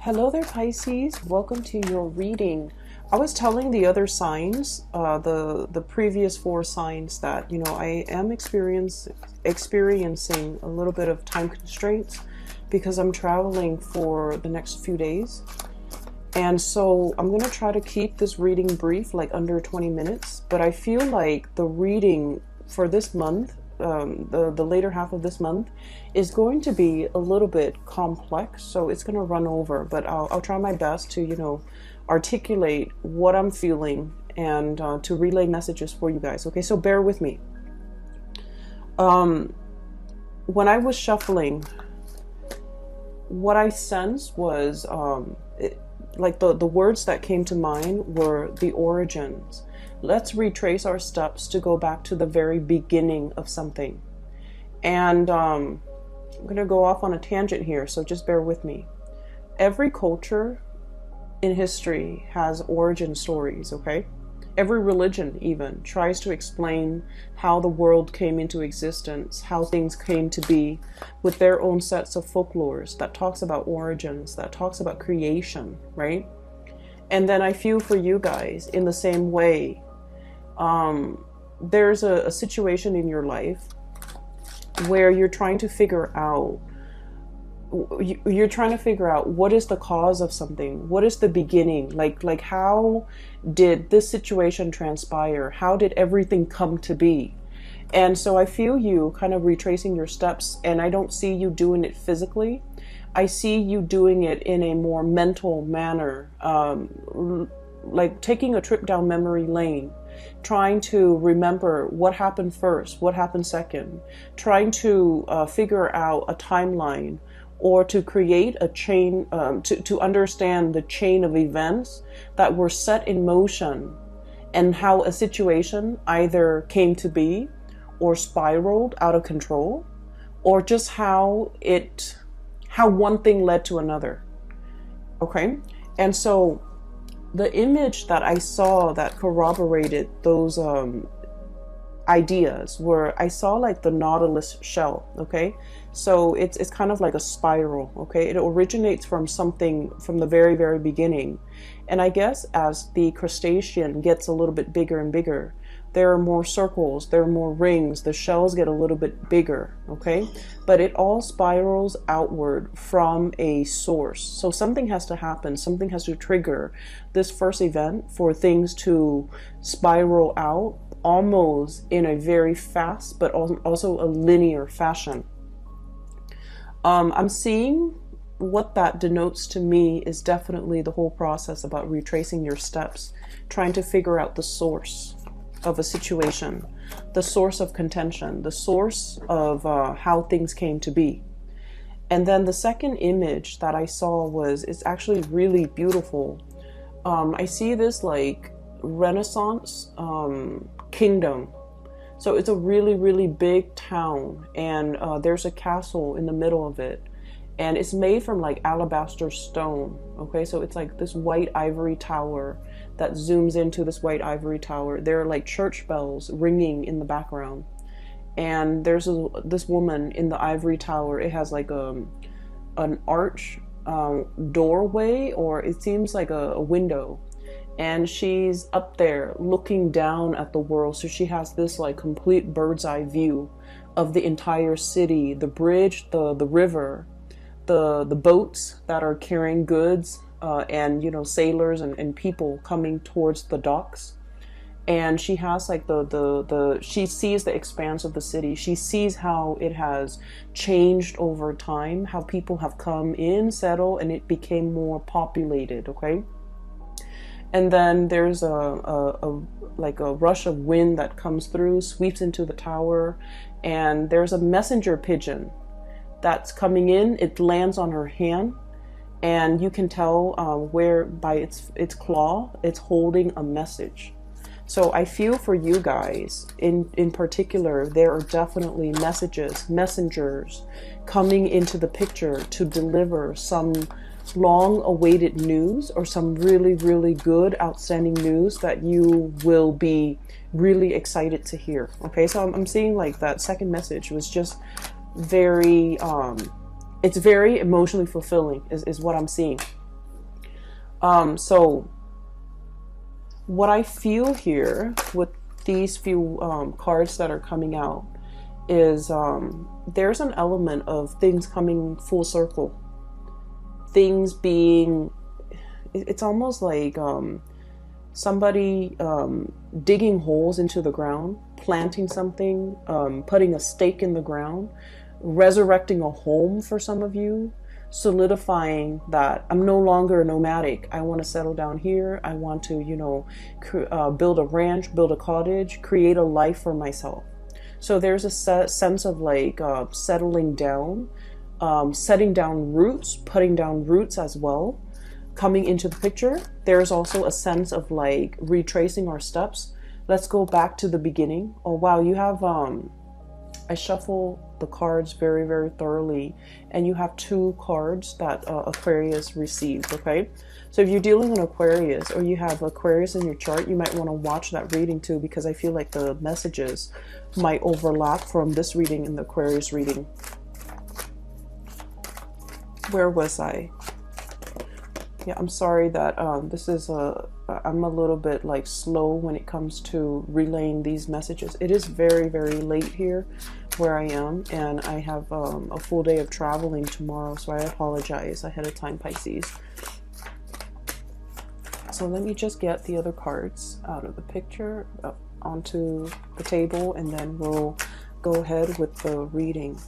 Hello there, Pisces. Welcome to your reading. I was telling the other signs, the previous four signs, that I am experiencing a little bit of time constraints because I'm traveling for the next few days, and so I'm gonna try to keep this reading brief, like under 20 minutes. But I feel like the reading for this month, the later half of this month, is going to be a little bit complex, so it's going to run over, but I'll try my best to articulate what I'm feeling and to relay messages for you guys. Okay, so bear with me. When I was shuffling, what I sensed was like the words that came to mind were the origins. Let's retrace our steps to go back to the very beginning of something. And I'm going to go off on a tangent here, so just bear with me. Every culture in history has origin stories, okay? Every religion even tries to explain how the world came into existence, how things came to be, with their own sets of folklores that talks about origins, that talks about creation, right? And then I feel for you guys in the same way. There's a situation in your life where you're trying to figure out what is the cause of something, what is the beginning, like how did this situation transpire, how did everything come to be. And so I feel you kind of retracing your steps, and I don't see you doing it physically. I see you doing it in a more mental manner, like taking a trip down memory lane, trying to remember what happened first, what happened second, trying to figure out a timeline, or to create a chain, to understand the chain of events that were set in motion, and how a situation either came to be or spiraled out of control, or just how one thing led to another. Okay? And so the image that I saw that corroborated those ideas were, I saw like the Nautilus shell, okay? So it's kind of like a spiral, okay? It originates from something from the very, very beginning. And I guess as the crustacean gets a little bit bigger and bigger, there are more circles, there are more rings, the shells get a little bit bigger, okay? But it all spirals outward from a source. So something has to happen, something has to trigger this first event for things to spiral out almost in a very fast, but also a linear fashion. I'm seeing what that denotes to me is definitely the whole process about retracing your steps, trying to figure out the source of a situation, the source of contention, the source of how things came to be. And then the second image that I saw it's actually really beautiful. I see this like Renaissance kingdom. So it's a really, really big town, and there's a castle in the middle of it, and it's made from like alabaster stone. Okay, so it's like this white ivory tower that zooms into this white ivory tower. There are like church bells ringing in the background, and there's this woman in the ivory tower. It has like an arch doorway, or it seems like a window, and she's up there looking down at the world. So she has this like complete bird's eye view of the entire city, the bridge, the river, the boats that are carrying goods, and sailors and people coming towards the docks. And she has like she sees the expanse of the city. She sees how it has changed over time, how people have come in, settled, and it became more populated, okay? And then there's a rush of wind that comes through, sweeps into the tower, and there's a messenger pigeon that's coming in. It lands on her hand, and you can tell where by its claw, it's holding a message. So I feel for you guys in particular, there are definitely messengers coming into the picture to deliver some long-awaited news, or some really, really good, outstanding news that you will be really excited to hear. Okay, so I'm seeing like that second message was just very, it's very emotionally fulfilling is what I'm seeing. So what I feel here with these few cards that are coming out is there's an element of things coming full circle. Things being, it's almost like somebody digging holes into the ground, planting something, putting a stake in the ground, resurrecting a home for some of you, solidifying that I'm no longer nomadic. I want to settle down here. I want to, you know, build a ranch, build a cottage, create a life for myself. So there's a sense of like settling down, setting down roots, putting down roots as well, coming into the picture. There's also a sense of like retracing our steps. Let's go back to the beginning. Oh wow, you have I shuffle the cards very, very thoroughly, and you have 2 cards that Aquarius received, okay? So if you're dealing with Aquarius, or you have Aquarius in your chart, you might want to watch that reading too, because I feel like the messages might overlap from this reading and the Aquarius reading. Where was I? Yeah, I'm sorry that this is I'm a little bit like slow when it comes to relaying these messages. It is very, very late here where I am, and I have a full day of traveling tomorrow, so I apologize ahead of time, Pisces. So let me just get the other cards out of the picture, onto the table, and then we'll go ahead with the reading.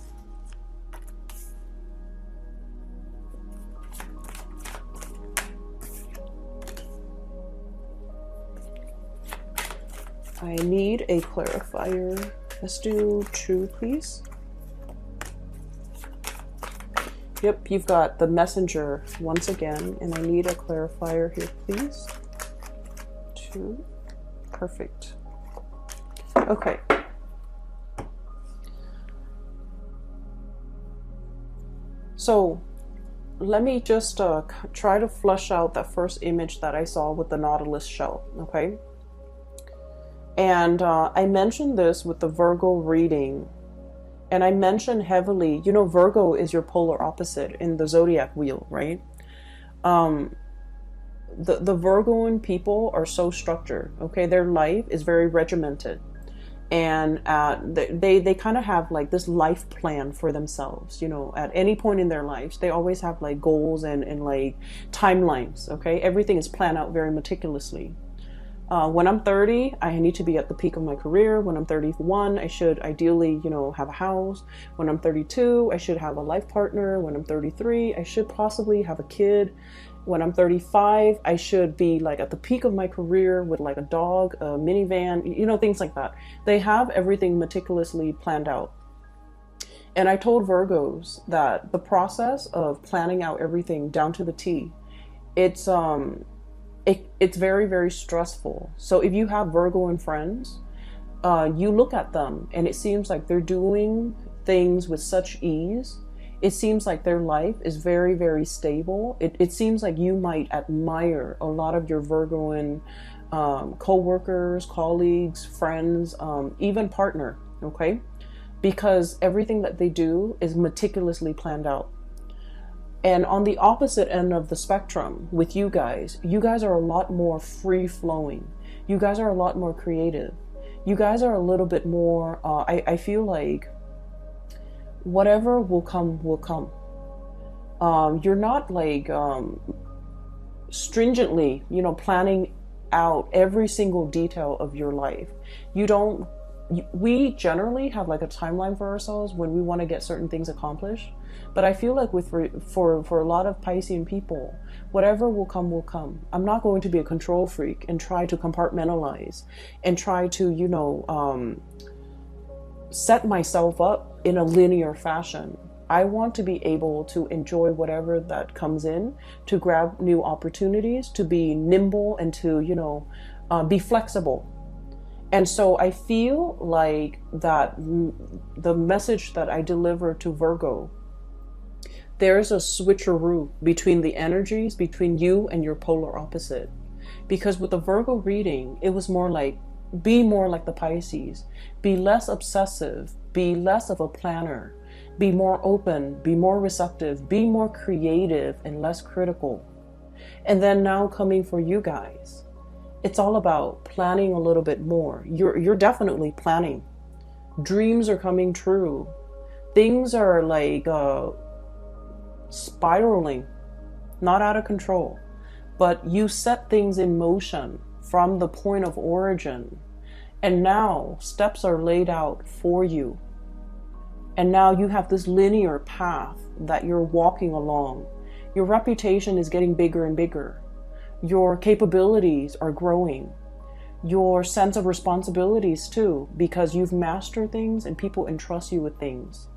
I need a clarifier. Let's do 2, please. Yep, you've got the messenger once again, and I need a clarifier here, please. 2. Perfect. Okay. So let me just try to flush out that first image that I saw with the Nautilus shell, okay? And I mentioned this with the Virgo reading, and I mentioned heavily, you know, Virgo is your polar opposite in the zodiac wheel, right? The Virgoan people are so structured, okay? Their life is very regimented, and they kind of have like this life plan for themselves, you know. At any point in their lives, they always have like goals and like timelines, okay? Everything is planned out very meticulously. When I'm 30, I need to be at the peak of my career. When I'm 31, I should ideally, you know, have a house. When I'm 32, I should have a life partner. When I'm 33, I should possibly have a kid. When I'm 35, I should be like at the peak of my career with like a dog, a minivan, you know, things like that. They have everything meticulously planned out. And I told Virgos that the process of planning out everything down to the T, it's very, very stressful. So if you have Virgoan friends, you look at them and it seems like they're doing things with such ease. It seems like their life is very, very stable. It seems like you might admire a lot of your Virgoan co-workers, colleagues, friends, even partner, okay? Because everything that they do is meticulously planned out. And on the opposite end of the spectrum with you guys are a lot more free-flowing. You guys are a lot more creative. You guys are a little bit more, I feel like whatever will come, will come. You're not like stringently, you know, planning out every single detail of your life. We generally have like a timeline for ourselves when we want to get certain things accomplished. But I feel like for a lot of Piscean people, whatever will come, will come. I'm not going to be a control freak and try to compartmentalize and try to, you know, set myself up in a linear fashion. I want to be able to enjoy whatever that comes in, to grab new opportunities, to be nimble, and to, you know, be flexible. And so I feel like that the message that I deliver to Virgo, there's a switcheroo between the energies, between you and your polar opposite. Because with the Virgo reading, it was more like, be more like the Pisces. Be less obsessive. Be less of a planner. Be more open. Be more receptive. Be more creative and less critical. And then now coming for you guys, it's all about planning a little bit more. You're definitely planning. Dreams are coming true. Things are like spiraling, not out of control, but you set things in motion from the point of origin. And now steps are laid out for you. And now you have this linear path that you're walking along. Your reputation is getting bigger and bigger. Your capabilities are growing. Your sense of responsibilities too, because you've mastered things and people entrust you with things.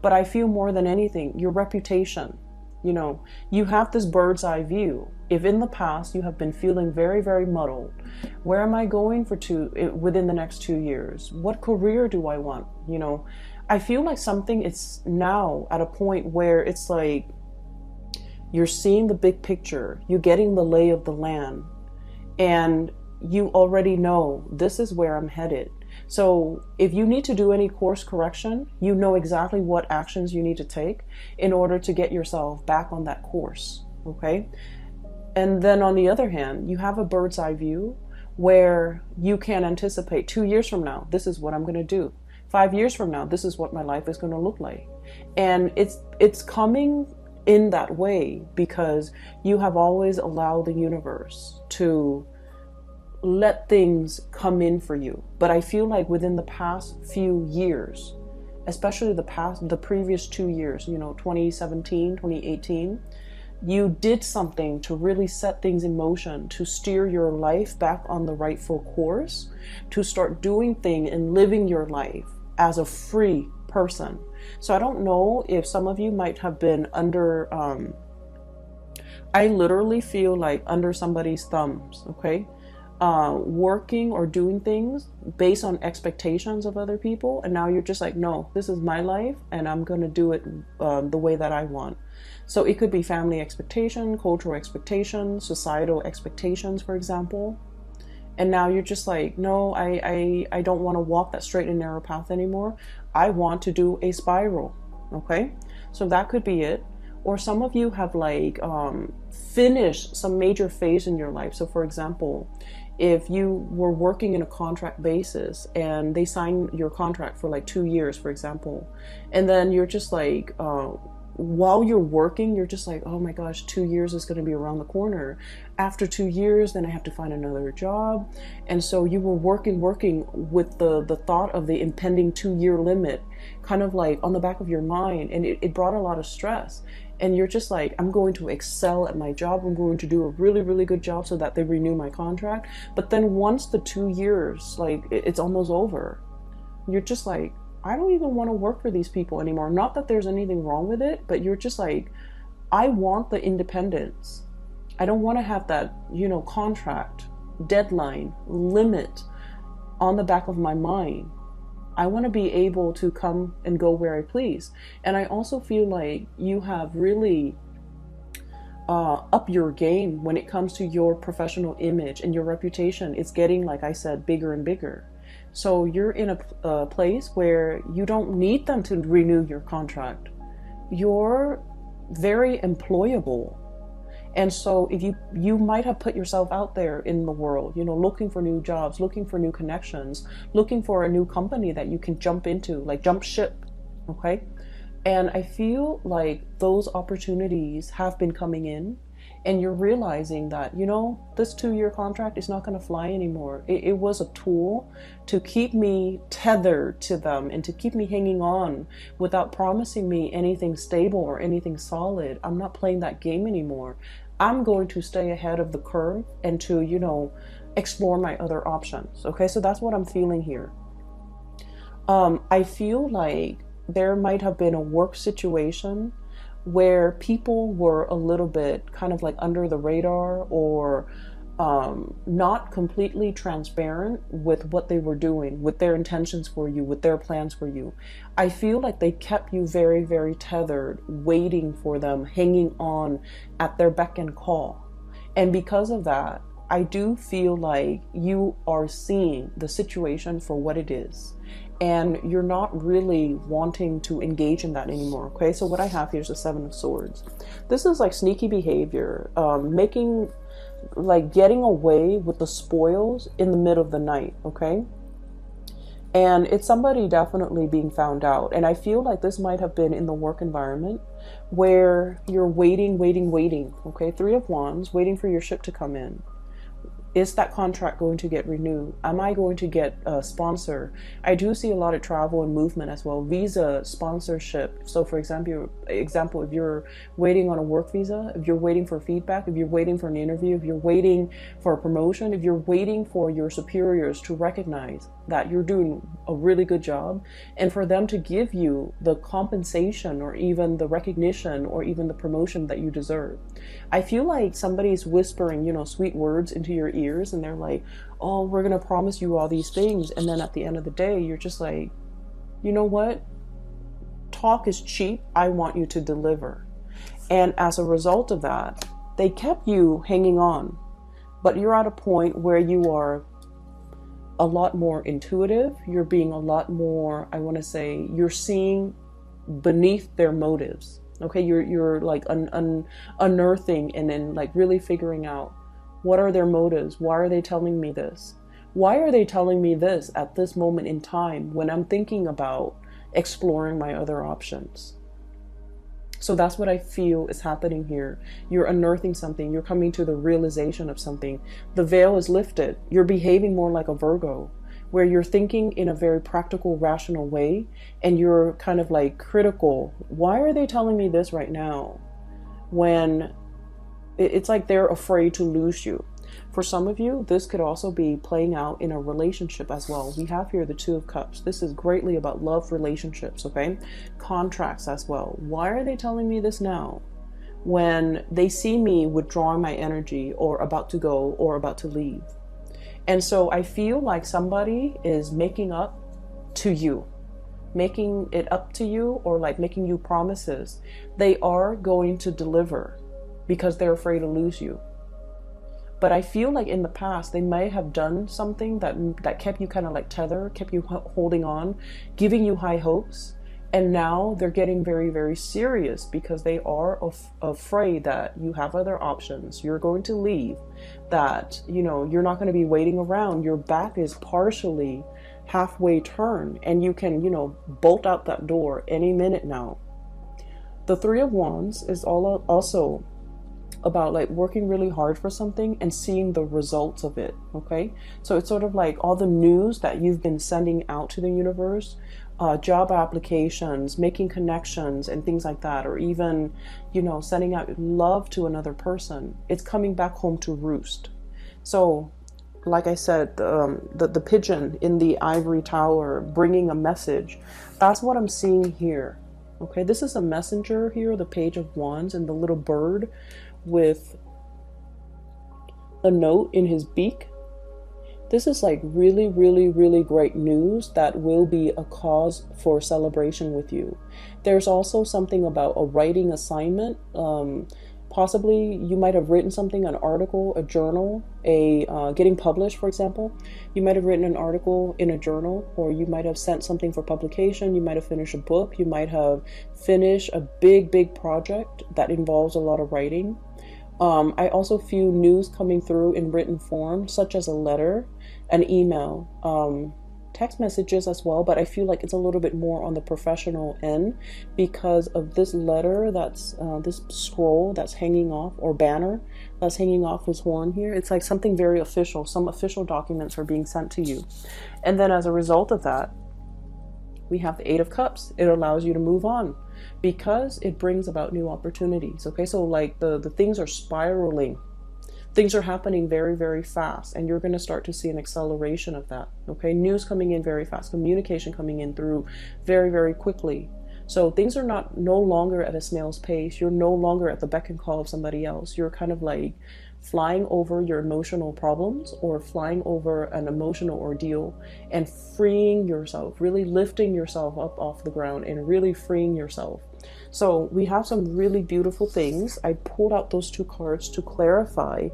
But I feel more than anything, your reputation, you have this bird's eye view. If in the past you have been feeling very, very muddled, where am I going within the next 2 years? What career do I want? I feel like something is now at a point where it's like you're seeing the big picture, you're getting the lay of the land, and you already know this is where I'm headed. So if you need to do any course correction, you know exactly what actions you need to take in order to get yourself back on that course, okay? And then on the other hand, you have a bird's eye view where you can anticipate 2 years from now, this is what I'm going to do. 5 years from now, this is what my life is going to look like. And it's coming in that way because you have always allowed the universe to let things come in for you. But I feel like within the past few years, especially the previous 2 years, 2017, 2018, you did something to really set things in motion, to steer your life back on the rightful course, to start doing things and living your life as a free person. So I don't know if some of you might have been under, I literally feel like under somebody's thumbs, okay? Working or doing things based on expectations of other people, and now you're just like, no, this is my life and I'm going to do it the way that I want. So it could be family expectation, cultural expectations, societal expectations, for example. And now you're just like, no, I don't want to walk that straight and narrow path anymore. I want to do a spiral, okay? So that could be it. Or some of you have like finished some major phase in your life. So for example, if you were working in a contract basis and they sign your contract for like 2 years, for example, and then you're just like, while you're working, you're just like, oh my gosh, 2 years is going to be around the corner. After 2 years, then I have to find another job. And so you were working with the thought of the impending 2-year limit kind of like on the back of your mind. And it brought a lot of stress. And you're just like, I'm going to excel at my job. I'm going to do a really, really good job so that they renew my contract. But then once the 2 years, like it's almost over, you're just like, I don't even want to work for these people anymore. Not that there's anything wrong with it, but you're just like, I want the independence. I don't want to have that, contract, deadline, limit on the back of my mind. I want to be able to come and go where I please. And I also feel like you have really up your game when it comes to your professional image, and your reputation is getting, like I said, bigger and bigger. So you're in a place where you don't need them to renew your contract. You're very employable. And so if you might have put yourself out there in the world, looking for new jobs, looking for new connections, looking for a new company that you can jump into, like jump ship, okay? And I feel like those opportunities have been coming in, and you're realizing that, this 2-year contract is not going to fly anymore. It was a tool to keep me tethered to them and to keep me hanging on without promising me anything stable or anything solid. I'm not playing that game anymore. I'm going to stay ahead of the curve and to, explore my other options. Okay, so that's what I'm feeling here. I feel like there might have been a work situation where people were a little bit kind of like under the radar, or not completely transparent with what they were doing, with their intentions for you, with their plans for you. I feel like they kept you very, very tethered, waiting for them, hanging on at their beck and call. And because of that, I do feel like you are seeing the situation for what it is, and you're not really wanting to engage in that anymore. Okay, so what I have here is the Seven of Swords. This is like sneaky behavior, getting away with the spoils in the middle of the night. Okay, and it's somebody definitely being found out. And I feel like this might have been in the work environment where you're waiting. Okay, Three of Wands, waiting for your ship to come in. Is that contract going to get renewed? Am I going to get a sponsor? I do see a lot of travel and movement as well. Visa sponsorship. So for example, if you're waiting on a work visa, if you're waiting for feedback, if you're waiting for an interview, if you're waiting for a promotion, if you're waiting for your superiors to recognize that you're doing a really good job, and for them to give you the compensation or even the recognition or even the promotion that you deserve. I feel like somebody's whispering, sweet words into your ears, and they're like, oh, we're going to promise you all these things. And then at the end of the day, you're just like, you know what? Talk is cheap. I want you to deliver. And as a result of that, they kept you hanging on, but you're at a point where you are a lot more intuitive. You're being a lot more, I want to say, you're seeing beneath their motives. Okay, you're like unearthing and then like really figuring out, what are their motives? Why are they telling me this? Why are they telling me this at this moment in time when I'm thinking about exploring my other options? So that's what I feel is happening here. You're unearthing something. You're coming to the realization of something. The veil is lifted. You're behaving more like a Virgo, where you're thinking in a very practical, rational way, and you're kind of like critical. Why are they telling me this right now? When it's like they're afraid to lose you. For some of you, this could also be playing out in a relationship as well. We have here the Two of Cups. This is greatly about love relationships, okay? Contracts as well. Why are they telling me this now? When they see me withdrawing my energy or about to go or about to leave. And so I feel like somebody is making up to you, making it up to you, or like making you promises. They are going to deliver because they're afraid to lose you. But I feel like in the past, they may have done something that kept you kind of like tethered, kept you holding on, giving you high hopes. And now they're getting very, very serious because they are afraid that you have other options. You're going to leave, that, you're not going to be waiting around. Your back is partially halfway turned and you can, bolt out that door any minute now. The Three of Wands is also about like working really hard for something and seeing the results of it. Okay, so it's sort of like all the news that you've been sending out to the universe, job applications, making connections and things like that, or even sending out love to another person. It's coming back home to roost. So like I said, the pigeon in the ivory tower bringing a message, that's what I'm seeing here. Okay, this is a messenger here, the Page of Wands, and the little bird with a note in his beak. This is like really, really, really great news that will be a cause for celebration with you. There's also something about a writing assignment. Possibly you might have written something, an article, a journal, getting published, for example. You might have written an article in a journal, or you might have sent something for publication. You might have finished a book. You might have finished a big, big project that involves a lot of writing. I also feel news coming through in written form, such as a letter, an email, text messages as well, but I feel like it's a little bit more on the professional end because of this letter that's this scroll that's hanging off, or banner that's hanging off his horn here. It's like something very official. Some official documents are being sent to you. And then as a result of that, we have the Eight of Cups. It allows you to move on because it brings about new opportunities. Okay, so like the things are spiraling. Things are happening very, very fast, and you're going to start to see an acceleration of that. Okay, news coming in very fast, communication coming in through very, very quickly. So things are no longer at a snail's pace. You're no longer at the beck and call of somebody else. You're kind of like flying over your emotional problems or flying over an emotional ordeal and freeing yourself, really lifting yourself up off the ground and really freeing yourself. So we have some really beautiful things. I pulled out those two cards to clarify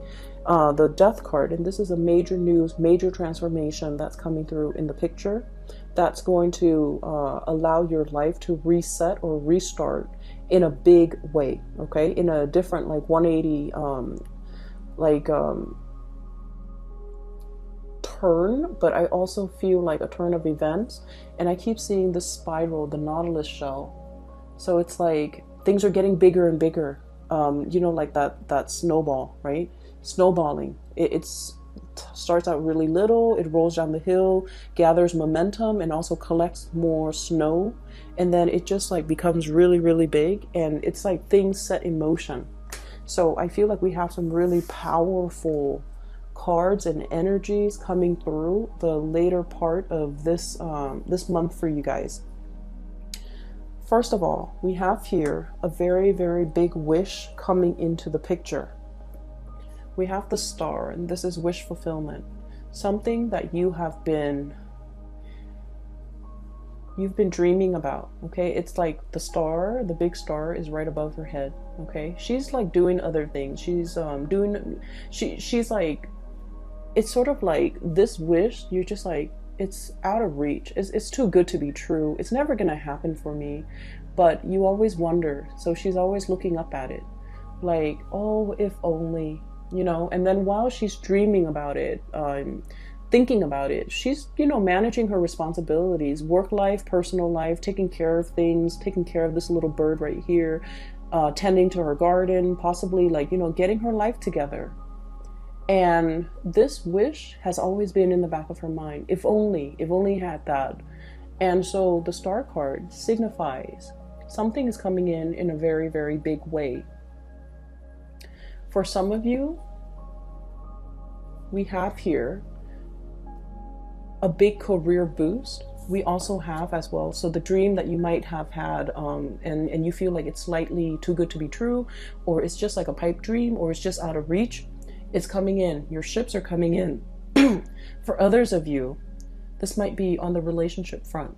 the Death card, and this is a major news, major transformation that's coming through in the picture that's going to allow your life to reset or restart in a big way, okay, in a different, like 180 turn, but I also feel like a turn of events. And I keep seeing this spiral, the Nautilus shell. So it's like things are getting bigger and bigger, you know, like that snowball, right? Snowballing. It starts out really little, it rolls down the hill, gathers momentum, and also collects more snow, and then it just like becomes really, really big, and it's like things set in motion. So I feel like we have some really powerful cards and energies coming through the later part of this this month for you guys. First of all, we have here a very, very big wish coming into the picture. We have the Star, and this is wish fulfillment. Something that you've been dreaming about, okay? It's like the star, the big star is right above her head, okay? She's like doing other things. She's she's like, it's sort of like this wish, you're just like, it's out of reach. It's too good to be true. It's never gonna happen for me. But you always wonder. So she's always looking up at it. Like, oh, if only, you know. And then while she's dreaming about it, thinking about it, she's, you know, managing her responsibilities, work life, personal life, taking care of things, taking care of this little bird right here, tending to her garden, possibly like, you know, getting her life together. And this wish has always been in the back of her mind. If only had that. And so the Star card signifies something is coming in a very, very big way. For some of you, we have here a big career boost. We also have as well, so the dream that you might have had, and you feel like it's slightly too good to be true, or it's just like a pipe dream, or it's just out of reach. It's coming in. Your ships are coming in. For others of you, this might be on the relationship front.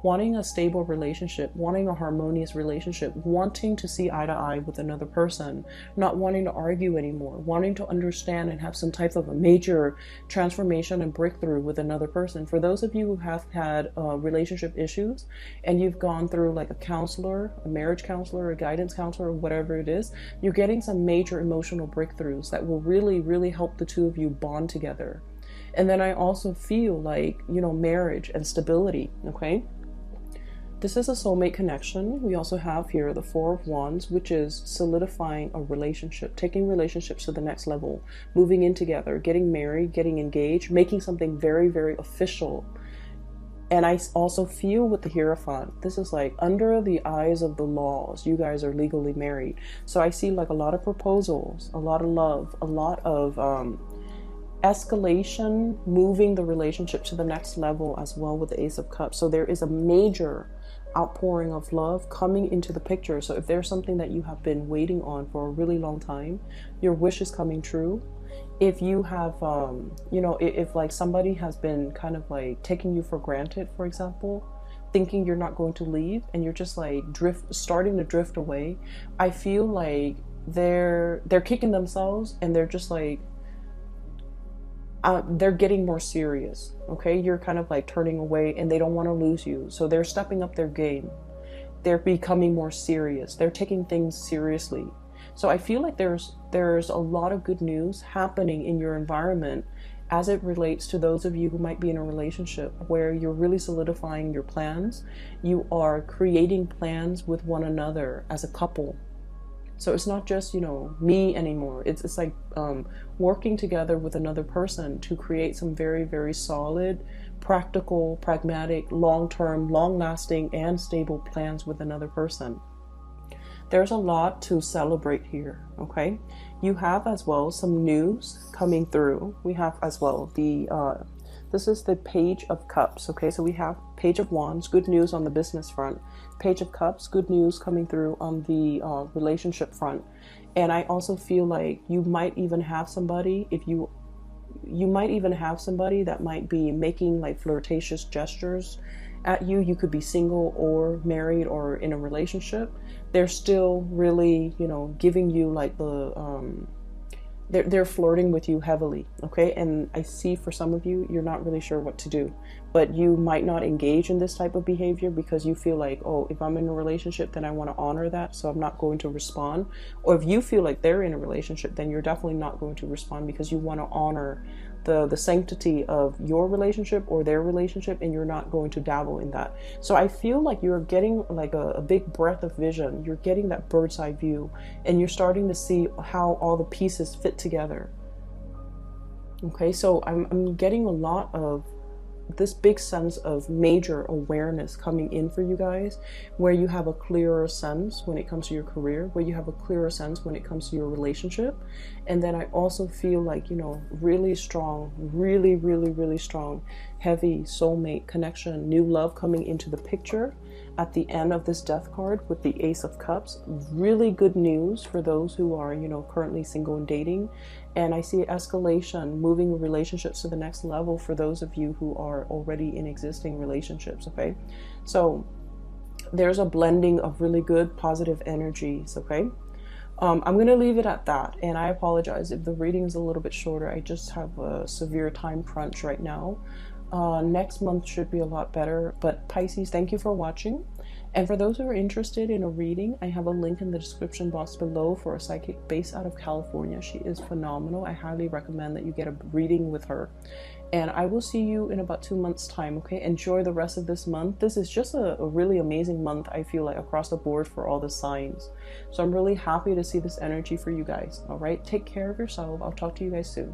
Wanting a stable relationship, wanting a harmonious relationship, wanting to see eye to eye with another person, not wanting to argue anymore, wanting to understand and have some type of a major transformation and breakthrough with another person. For those of you who have had relationship issues and you've gone through like a counselor, a marriage counselor, a guidance counselor, whatever it is, you're getting some major emotional breakthroughs that will really, really help the two of you bond together. And then I also feel like, you know, marriage and stability, okay? This is a soulmate connection. We also have here the Four of Wands, which is solidifying a relationship, taking relationships to the next level, moving in together, getting married, getting engaged, making something very, very official. And I also feel with the Hierophant, this is like under the eyes of the laws, you guys are legally married. So I see like a lot of proposals, a lot of love, a lot of escalation, moving the relationship to the next level as well with the Ace of Cups. So there is a major outpouring of love coming into the picture. So if there's something that you have been waiting on for a really long time, your wish is coming true. If you have, you know, if like somebody has been kind of like taking you for granted, for example, thinking you're not going to leave and you're just like starting to drift away, I feel like they're kicking themselves and they're just like, they're getting more serious, okay? You're kind of like turning away and they don't want to lose you. So they're stepping up their game. They're becoming more serious. They're taking things seriously. So I feel like there's a lot of good news happening in your environment as it relates to those of you who might be in a relationship where you're really solidifying your plans. You are creating plans with one another as a couple. So it's not just, you know, me anymore. It's like working together with another person to create some very, very solid, practical, pragmatic, long-term, long-lasting, and stable plans with another person. There's a lot to celebrate here, okay? You have as well some news coming through. We have as well this is the Page of Cups, okay? So we have Page of Wands, good news on the business front. Page of Cups, good news coming through on the relationship front. And I also feel like you might even have somebody, you might even have somebody that might be making like flirtatious gestures at you. You could be single or married or in a relationship. They're still really, you know, giving you like they're flirting with you heavily, okay? And I see for some of you, you're not really sure what to do, but you might not engage in this type of behavior because you feel like, oh, if I'm in a relationship, then I want to honor that, so I'm not going to respond. Or if you feel like they're in a relationship, then you're definitely not going to respond because you want to honor the sanctity of your relationship or their relationship, and you're not going to dabble in that. So I feel like you're getting like a big breadth of vision. You're getting that bird's eye view, and you're starting to see how all the pieces fit together. Okay, so I'm getting a lot of this big sense of major awareness coming in for you guys, where you have a clearer sense when it comes to your career, where you have a clearer sense when it comes to your relationship. And then I also feel like, you know, really strong, really strong, heavy soulmate connection, new love coming into the picture at the end of this death card with the Ace of Cups. Really good news for those who are, you know, currently single and dating. And I see escalation, moving relationships to the next level for those of you who are already in existing relationships, okay? So there's a blending of really good positive energies, okay? I'm going to leave it at that, and I apologize if the reading is a little bit shorter. I just have a severe time crunch right now. Next month should be a lot better, but Pisces, thank you for watching. And for those who are interested in a reading, I have a link in the description box below for a psychic based out of California. She is phenomenal. I highly recommend that you get a reading with her. And I will see you in about 2 months' time, okay? Enjoy the rest of this month. This is just a really amazing month, I feel like, across the board for all the signs. So I'm really happy to see this energy for you guys, all right? Take care of yourself. I'll talk to you guys soon.